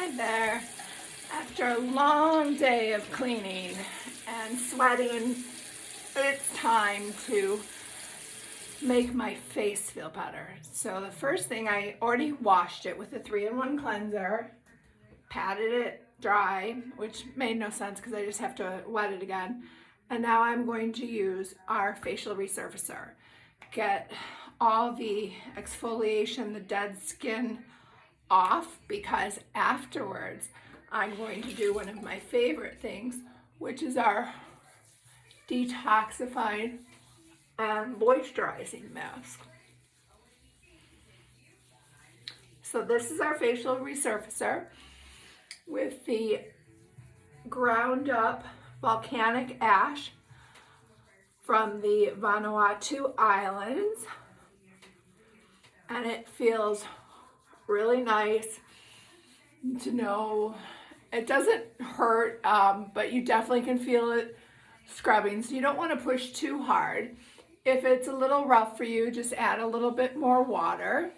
Hi there. After a long day of cleaning and sweating, it's time to make my face feel better. So the first thing, I already washed it with a 3-in-1 cleanser, patted it dry, which made no sense because I just have to wet it again. And now I'm going to use our Facial Resurfacer. Get all the exfoliation, the dead skin off, because afterwards I'm going to do one of my favorite things, which is our Detoxifying and Moisturizing mask. So this is our Facial Resurfacer with the ground up volcanic ash from the Vanuatu Islands, and it feels really nice to know. It doesn't hurt, but you definitely can feel it scrubbing, so you don't want to push too hard. If it's a little rough for you, just add a little bit more water.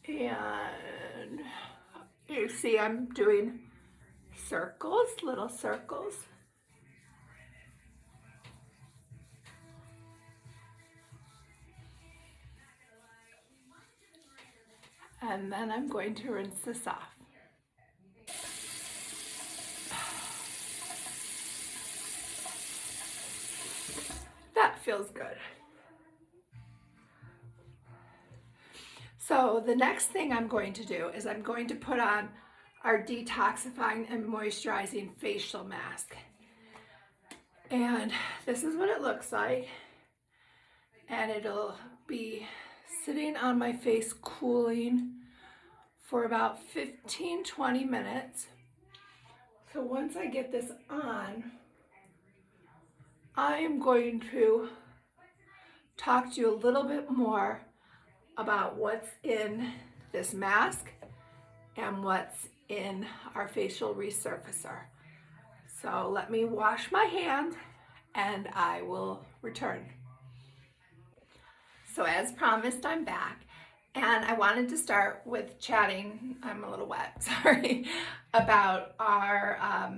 And you see I'm doing circles, little circles. And then I'm going to rinse this off. That feels good. So the next thing I'm going to do is I'm going to put on our Detoxifying and Moisturizing facial mask. And this is what it looks like. And it'll be sitting on my face cooling for about 15-20 minutes. So once I get this on, I am going to talk to you a little bit more about what's in this mask and what's in our Facial Resurfacer. So let me wash my hands and I will return. So as promised, I'm back, and I wanted to start with chatting, I'm a little wet, sorry, about our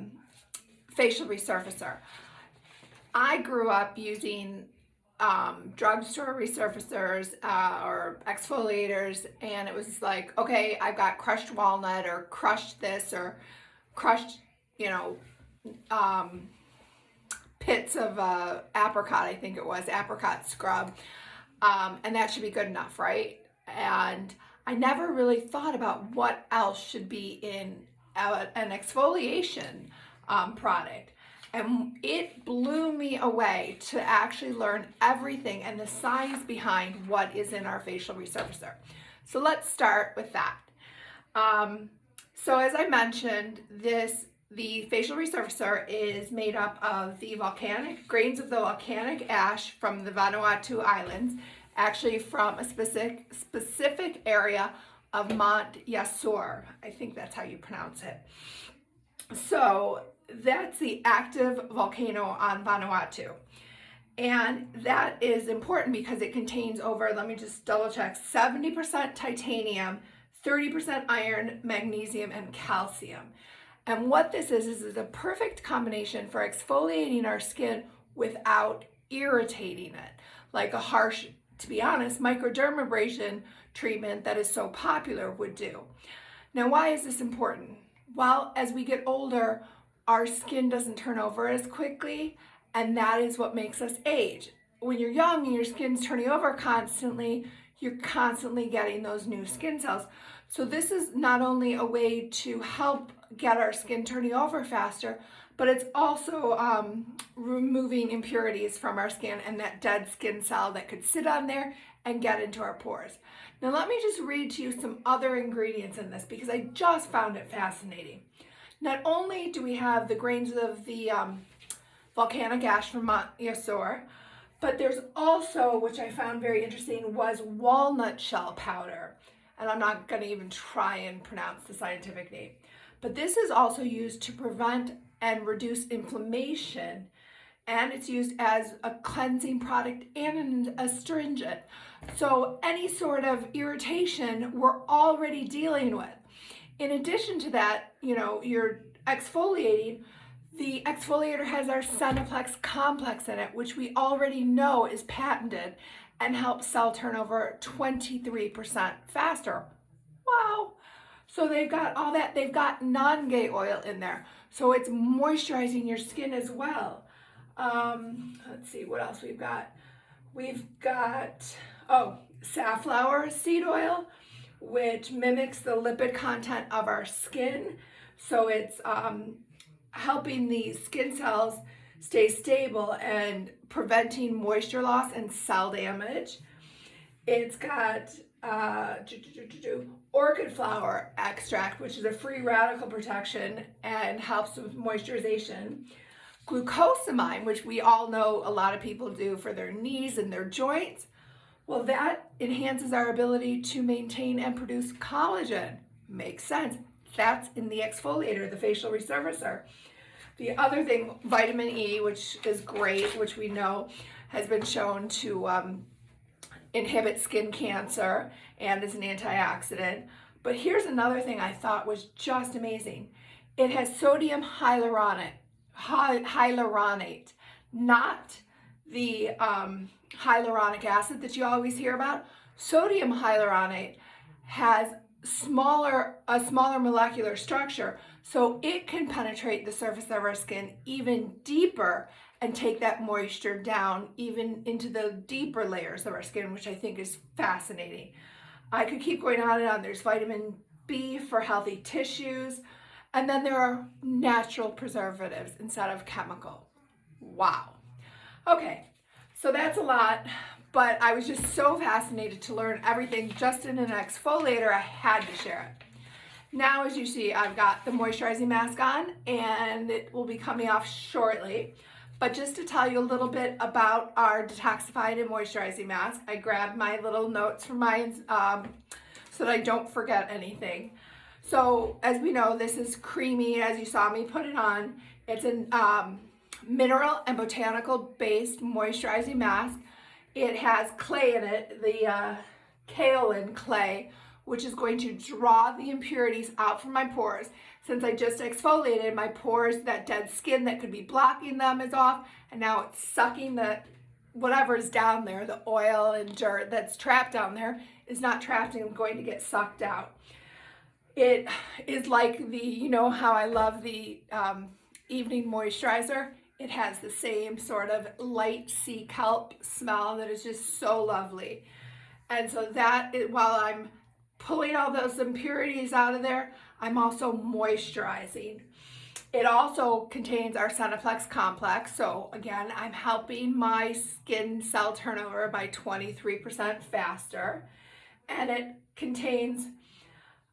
Facial Resurfacer. I grew up using drugstore resurfacers or exfoliators, and it was like, okay, I've got crushed walnut or crushed this or crushed, pits of apricot, I think it was, apricot scrub. And that should be good enough, right? And I never really thought about what else should be in an exfoliation product. And it blew me away to actually learn everything and the science behind what is in our Facial Resurfacer. So let's start with that. So as I mentioned, the Facial Resurfacer is made up of the grains of the volcanic ash from the Vanuatu Islands, actually from a specific area of Mount Yasur. I think that's how you pronounce it. So that's the active volcano on Vanuatu. And that is important because it contains over, let me just double check, 70% titanium, 30% iron, magnesium, and calcium. And what this is a perfect combination for exfoliating our skin without irritating it, like a harsh, to be honest, microdermabrasion treatment that is so popular would do. Now, why is this important? Well, as we get older, our skin doesn't turn over as quickly, and that is what makes us age. When you're young and your skin's turning over constantly, you're constantly getting those new skin cells. So this is not only a way to help get our skin turning over faster, but it's also removing impurities from our skin and that dead skin cell that could sit on there and get into our pores. Now let me just read to you some other ingredients in this because I just found it fascinating. Not only do we have the grains of the volcanic ash from Mount Yasur, but there's also, which I found very interesting, was walnut shell powder. And I'm not going to even try and pronounce the scientific name. But this is also used to prevent and reduce inflammation and it's used as a cleansing product and an astringent. So any sort of irritation we're already dealing with. In addition to that, you know, you're exfoliating. The exfoliator has our SenePlex Complex in it, which we already know is patented and helps cell turnover 23% faster. Wow. So they've got all that. They've got Nangai oil in there. So it's moisturizing your skin as well. Let's see what else we've got. We've got, safflower seed oil, which mimics the lipid content of our skin. So it's helping the skin cells stay stable and preventing moisture loss and cell damage. It's got orchid flower extract, which is a free radical protection and helps with moisturization. Glucosamine, which we all know a lot of people do for their knees and their joints. Well, that enhances our ability to maintain and produce collagen. Makes sense. That's in the exfoliator, the Facial Resurfacer. The other thing, vitamin E, which is great, which we know has been shown to inhibit skin cancer and is an antioxidant. But here's another thing I thought was just amazing. It has sodium hyaluronate, not the hyaluronic acid that you always hear about. Sodium hyaluronate has a smaller molecular structure, so it can penetrate the surface of our skin even deeper and take that moisture down even into the deeper layers of our skin, which I think is fascinating. I could keep going on and on. There's vitamin B for healthy tissues, and then there are natural preservatives instead of chemical. Wow. Okay, so that's a lot, but I was just so fascinated to learn everything just in an exfoliator. I had to share it. Now, as you see, I've got the moisturizing mask on, and it will be coming off shortly. But just to tell you a little bit about our detoxifying and moisturizing mask, I grabbed my little notes from mine so that I don't forget anything. So as we know, this is creamy, as you saw me put it on. It's a mineral and botanical based moisturizing mask. It has clay in it, the Kaolin clay, which is going to draw the impurities out from my pores. Since I just exfoliated my pores, that dead skin that could be blocking them is off, and now it's sucking the whatever's down there, the oil and dirt that's trapped down there is not trapped and going to get sucked out. It is like the, you know how I love the Evening Moisturizer? It has the same sort of light sea kelp smell that is just so lovely. And so that, while I'm pulling all those impurities out of there, I'm also moisturizing. It also contains our SenePlex Complex. So again, I'm helping my skin cell turnover by 23% faster. And it contains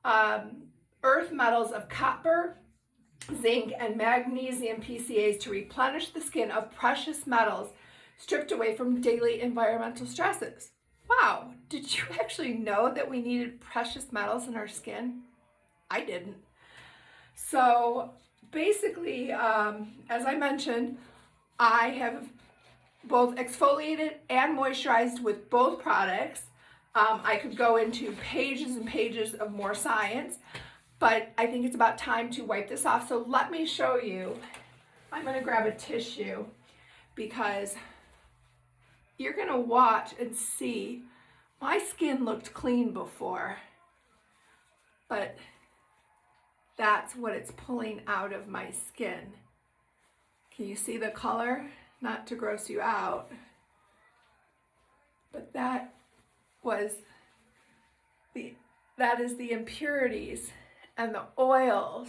earth metals of copper, zinc, and magnesium PCAs to replenish the skin of precious metals stripped away from daily environmental stresses. Wow, did you actually know that we needed precious metals in our skin? I didn't. So basically, as I mentioned, I have both exfoliated and moisturized with both products. I could go into pages and pages of more science, but I think it's about time to wipe this off. So let me show you. I'm going to grab a tissue because you're going to watch and see. My skin looked clean before, but that's what it's pulling out of my skin. Can you see the color? Not to gross you out, but that is the impurities and the oils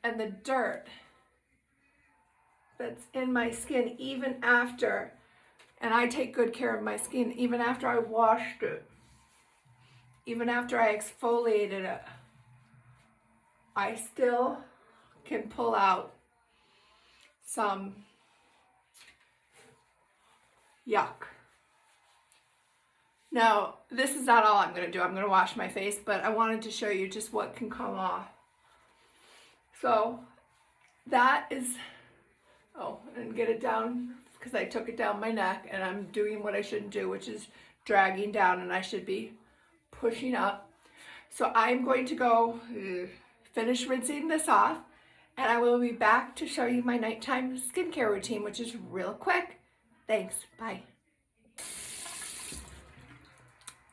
and the dirt that's in my skin even after, and I take good care of my skin even after I washed it, even after I exfoliated it. I still can pull out some yuck. Now, this is not all I'm going to do. I'm going to wash my face, but I wanted to show you just what can come off. So that is Oh, and get it down, because I took it down my neck and I'm doing what I shouldn't do, which is dragging down, and I should be pushing up. So I'm going to go finish rinsing this off, and I will be back to show you my nighttime skincare routine, which is real quick. Thanks, bye.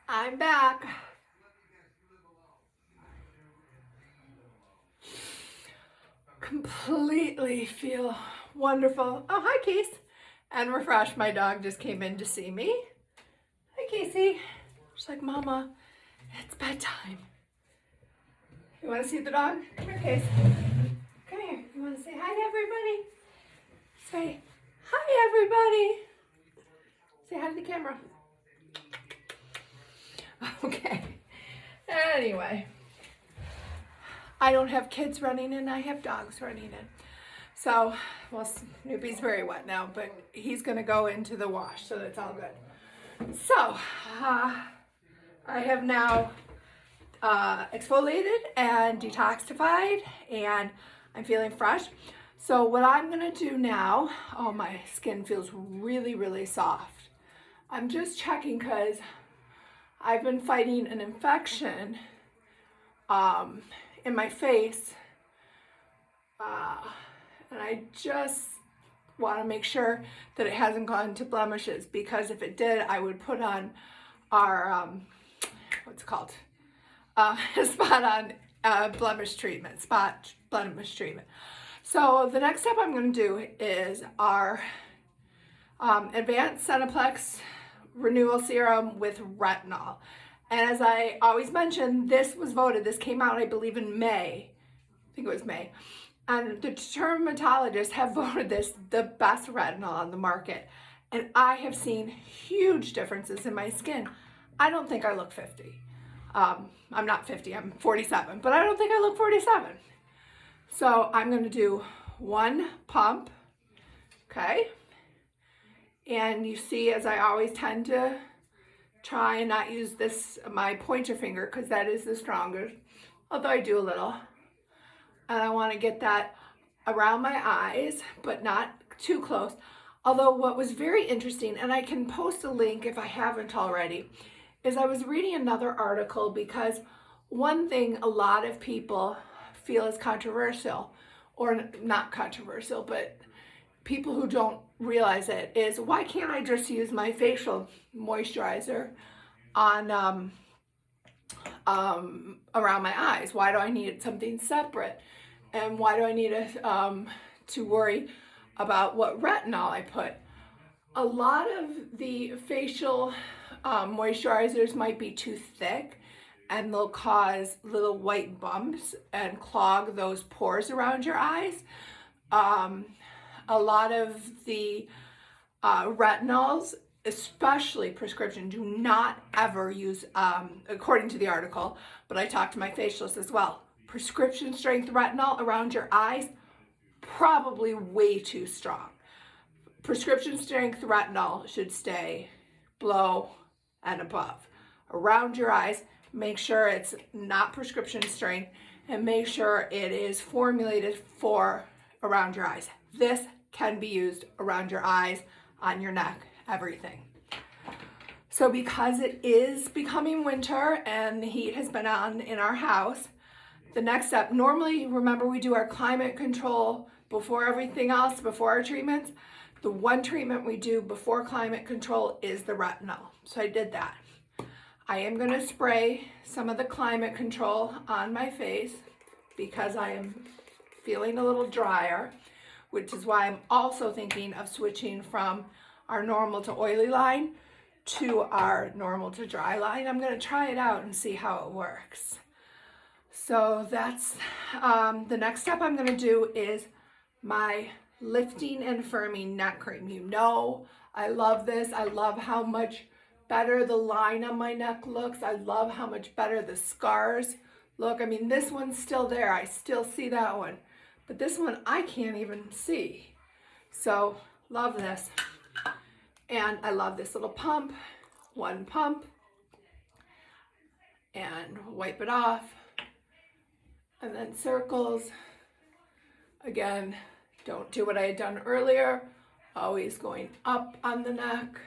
I'm back. Completely feel wonderful. Oh, hi, Case. And refreshed. My dog just came in to see me. Hi, Casey. She's like, Mama, it's bedtime. You want to see the dog? Come here, Case. Come here. You want to say hi to everybody? Say, hi, everybody. Say hi to the camera. Okay. Anyway. I don't have kids running in, I have dogs running in. So, well, Snoopy's very wet now, but he's gonna go into the wash, so that's all good. So, I have now exfoliated and detoxified, and I'm feeling fresh. So what I'm gonna do now, oh, my skin feels really, really soft. I'm just checking because I've been fighting an infection in my face, and I just want to make sure that it hasn't gone to blemishes, because if it did, I would put on our what's it called, spot on blemish treatment, spot blemish treatment. So the next step I'm going to do is our advanced SenePlex Renewal Serum with Retinol. And as I always mention, this was voted, this came out, I believe, in May. I think it was May. And the dermatologists have voted this the best retinol on the market. And I have seen huge differences in my skin. I don't think I look 50. I'm not 50, I'm 47, but I don't think I look 47. So I'm going to do one pump, okay? And you see, as I always tend to try and not use this, my pointer finger, because that is the strongest, although I do a little. And I want to get that around my eyes, but not too close. Although what was very interesting, and I can post a link if I haven't already, is I was reading another article, because one thing a lot of people feel is controversial, or not controversial, but people who don't realize it, is why can't I just use my facial moisturizer on around my eyes? Why do I need something separate? And why do I need to worry about what retinol I put? A lot of the facial moisturizers might be too thick, and they'll cause little white bumps and clog those pores around your eyes. A lot of the retinols, especially prescription, do not ever use, according to the article, but I talked to my facialist as well, prescription strength retinol around your eyes, probably way too strong. Prescription strength retinol should stay below and above. Around your eyes, make sure it's not prescription strength, and make sure it is formulated for around your eyes. This can be used around your eyes, on your neck, everything. So because it is becoming winter and the heat has been on in our house, the next step, normally, remember, we do our climate control before everything else, before our treatments. The one treatment we do before climate control is the retinol. So I did that. I am going to spray some of the climate control on my face because I am feeling a little drier, which is why I'm also thinking of switching from our normal to oily line to our normal to dry line. I'm going to try it out and see how it works. So that's the next step I'm going to do is my lifting and firming neck cream. You know, I love this. I love how much better the line on my neck looks. I love how much better the scars look. I mean, this one's still there. I still see that one. But this one I can't even see. So, love this. And I love this little pump. One pump. And wipe it off. And then circles. Again, Don't do what I had done earlier, always going up on the neck.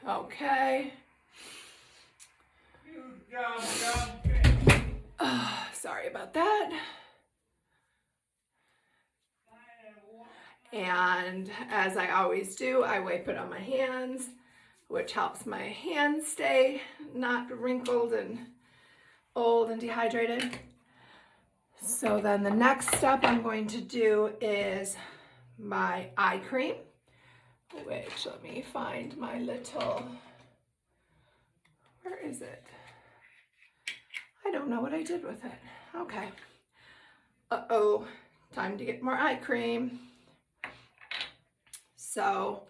Okay. Sorry about that. And as I always do, I wipe it on my hands, which helps my hands stay not wrinkled and old and dehydrated. So then the next step I'm going to do is my eye cream, which let me find my little, where is it? I don't know what I did with it. Okay. Uh-oh, time to get more eye cream. So,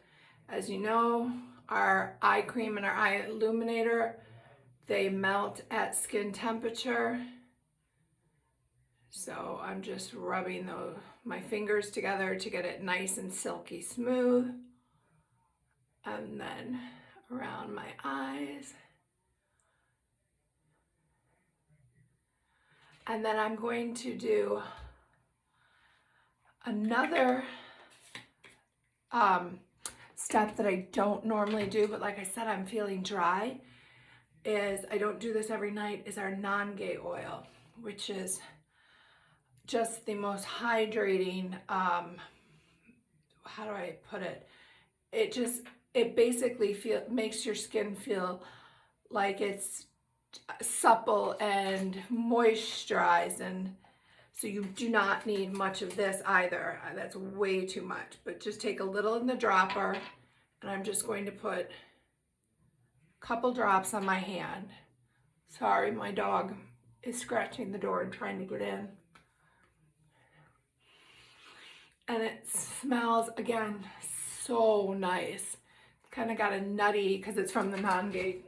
as you know, our eye cream and our eye illuminator, they melt at skin temperature. So I'm just rubbing my fingers together to get it nice and silky smooth. And then around my eyes. And then I'm going to do another step that I don't normally do, but like I said, I'm feeling dry, is I don't do this every night, is our Nangai Oil, which is just the most hydrating, how do I put it? It basically makes your skin feel like it's supple and moisturized, and so you do not need much of this either. That's way too much, but just take a little in the dropper, and I'm just going to put a couple drops on my hand. Sorry, my dog is scratching the door and trying to get in. And it smells, again, so nice. It's kind of got a nutty, because it's from the Nangai.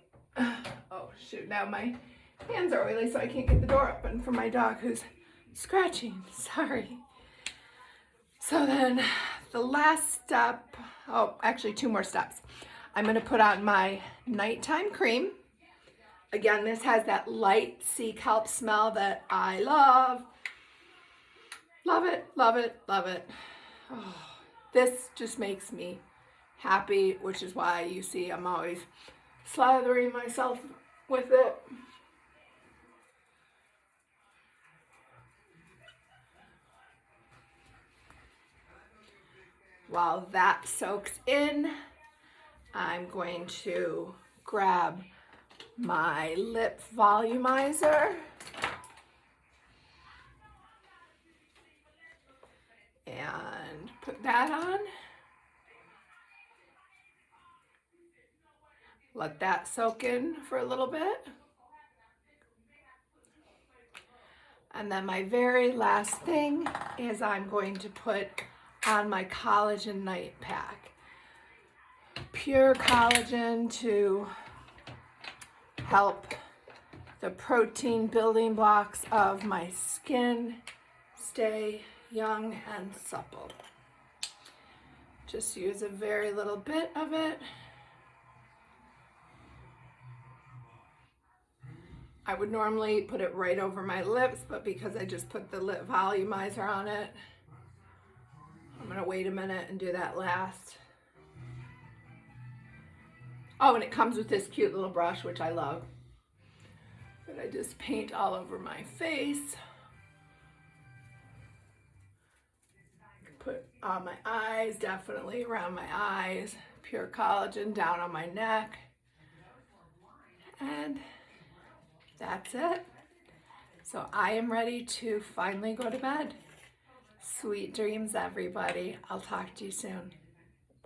Oh shoot, now my hands are oily, so I can't get the door open for my dog who's scratching. Sorry. So then the last step, oh, actually 2 more steps. I'm going to put on my nighttime cream. Again, this has that light sea kelp smell that I love. Love it, love it, love it. Oh, this just makes me happy, which is why you see I'm always slathering myself with it. While that soaks in, I'm going to grab my LipVolumizer and put that on. Let that soak in for a little bit. And then my very last thing is I'm going to put on my Collagen Night Pak. Pure collagen to help the protein building blocks of my skin stay young and supple. Just use a very little bit of it. I would normally put it right over my lips, but because I just put the LipVolumizer on it, I'm gonna wait a minute and do that last. Oh, and it comes with this cute little brush, which I love. But I just paint all over my face. Put on my eyes, definitely around my eyes. Pure collagen down on my neck. And that's it. So I am ready to finally go to bed. Sweet dreams, everybody. I'll talk to you soon.